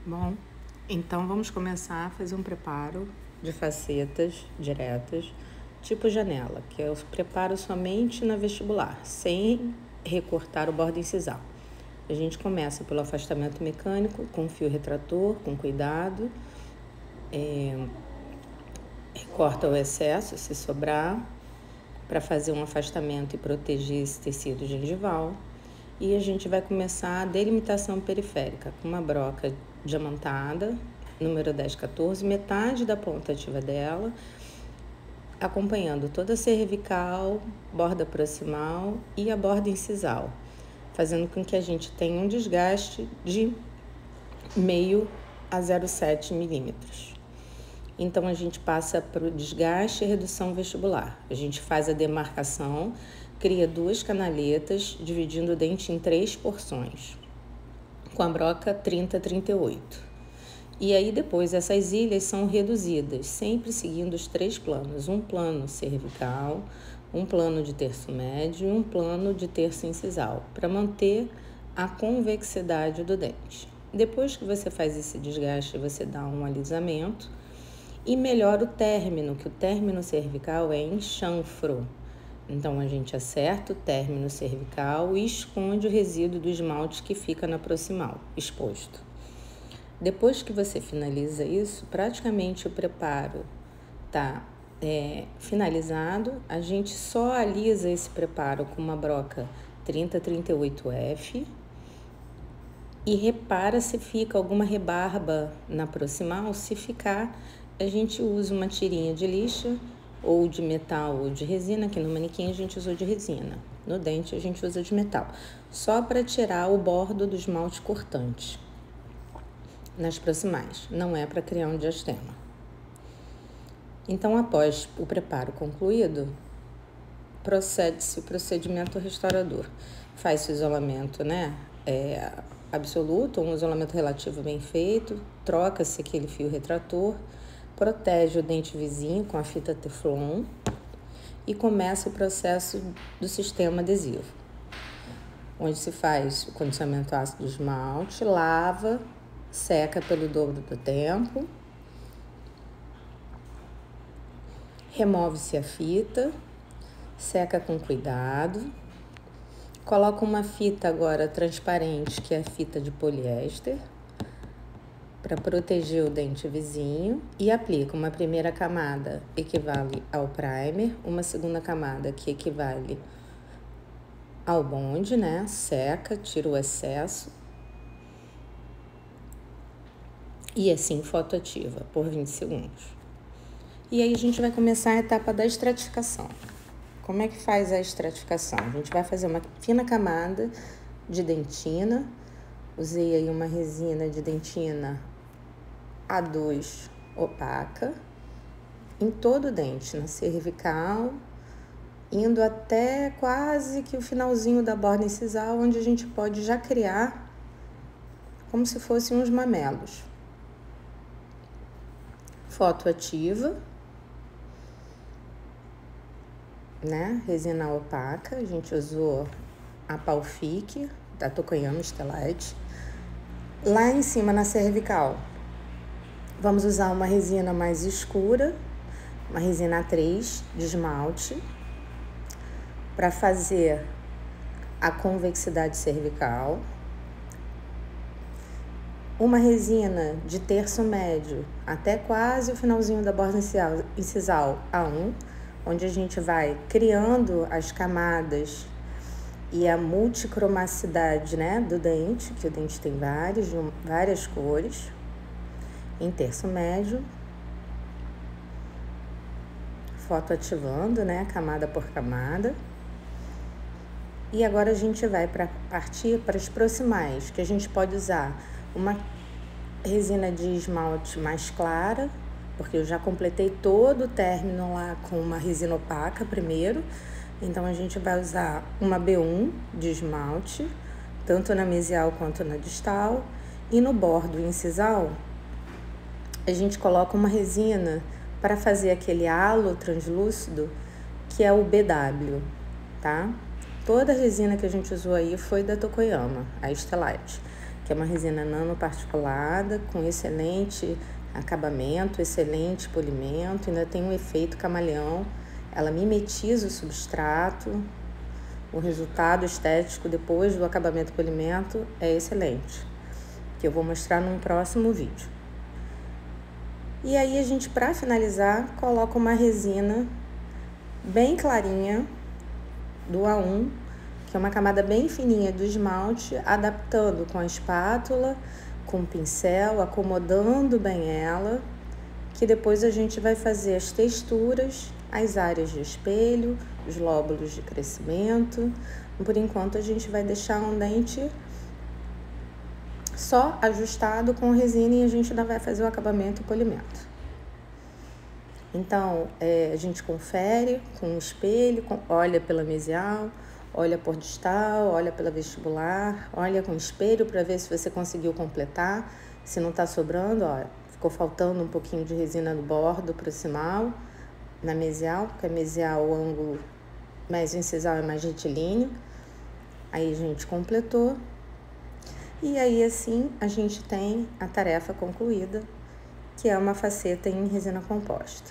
Bom, então vamos começar a fazer um preparo de facetas diretas, tipo janela, que eu preparo somente na vestibular, sem recortar o bordo incisal. A gente começa pelo afastamento mecânico, com fio retrator, com cuidado, recorta o excesso, se sobrar, para fazer um afastamento e proteger esse tecido gengival. E a gente vai começar a delimitação periférica com uma broca diamantada, número 1014, metade da ponta ativa dela, acompanhando toda a cervical, borda proximal e a borda incisal, fazendo com que a gente tenha um desgaste de 0,5 a 0,7 milímetros. Então, a gente passa para o desgaste e redução vestibular. A gente faz a demarcação, cria 2 canaletas, dividindo o dente em 3 porções, com a broca 30-38. E aí, depois, essas ilhas são reduzidas, sempre seguindo os 3 planos. Um plano cervical, um plano de terço médio e um plano de terço incisal, para manter a convexidade do dente. Depois que você faz esse desgaste, você dá um alisamento e melhora o término, que o término cervical é em chanfro. Então, a gente acerta o término cervical e esconde o resíduo do esmalte que fica na proximal, exposto. Depois que você finaliza isso, praticamente o preparo está finalizado. A gente só alisa esse preparo com uma broca 30-38F e repara se fica alguma rebarba na proximal. Se ficar, a gente usa uma tirinha de lixa, ou de metal ou de resina, que no manequim a gente usou de resina. No dente a gente usa de metal, só para tirar o bordo do esmalte cortante nas proximais, não é para criar um diastema. Então, após o preparo concluído, procede-se o procedimento restaurador. Faz-se o isolamento, absoluto, um isolamento relativo bem feito, troca-se aquele fio retrator, protege o dente vizinho com a fita Teflon e começa o processo do sistema adesivo, onde se faz o condicionamento ácido do esmalte, lava, seca pelo dobro do tempo, remove-se a fita, seca com cuidado, coloca uma fita agora transparente, que é a fita de poliéster, para proteger o dente vizinho, e aplica uma primeira camada equivale ao primer, uma segunda camada que equivale ao bonde, seca, tira o excesso e assim fotoativa por 20 segundos. E aí a gente vai começar a etapa da estratificação. Como é que faz a estratificação? A gente vai fazer uma fina camada de dentina. Usei aí uma resina de dentina A2 opaca em todo o dente, na cervical, indo até quase que o finalzinho da borda incisal, onde a gente pode já criar como se fossem uns mamelos. Foto ativa, resina opaca, a gente usou a Palfic da Tokoyama Stellite. Lá em cima na cervical, vamos usar uma resina mais escura, uma resina A3 de esmalte, para fazer a convexidade cervical. Uma resina de terço médio até quase o finalzinho da borda incisal A1, onde a gente vai criando as camadas e a multicromacidade do dente, que o dente tem várias cores, em terço médio, foto ativando, camada por camada. E agora a gente vai partir para as proximais, que a gente pode usar uma resina de esmalte mais clara, porque eu já completei todo o término lá com uma resina opaca primeiro. Então, a gente vai usar uma B1 de esmalte, tanto na mesial quanto na distal. E no bordo incisal, a gente coloca uma resina para fazer aquele halo translúcido, que é o BW, tá? Toda a resina que a gente usou aí foi da Tokoyama, a Stellite, que é uma resina nanoparticulada, com excelente acabamento, excelente polimento, ainda tem um efeito camaleão, ela mimetiza o substrato, o resultado estético depois do acabamento polimento é excelente, que eu vou mostrar num próximo vídeo. E aí a gente, para finalizar, coloca uma resina bem clarinha do A1, que é uma camada bem fininha do esmalte, adaptando com a espátula, com o pincel, acomodando bem ela, que depois a gente vai fazer as texturas, as áreas de espelho, os lóbulos de crescimento. Por enquanto a gente vai deixar um dente só ajustado com resina e a gente ainda vai fazer o acabamento e polimento. Então, a gente confere com o espelho, olha pela mesial, olha por distal, olha pela vestibular, olha com o espelho para ver se você conseguiu completar. Se não está sobrando, ó, ficou faltando um pouquinho de resina no bordo proximal, na mesial, porque a mesial, o ângulo mais incisal é mais retilíneo. Aí a gente completou. E aí assim a gente tem a tarefa concluída, que é uma faceta em resina composta.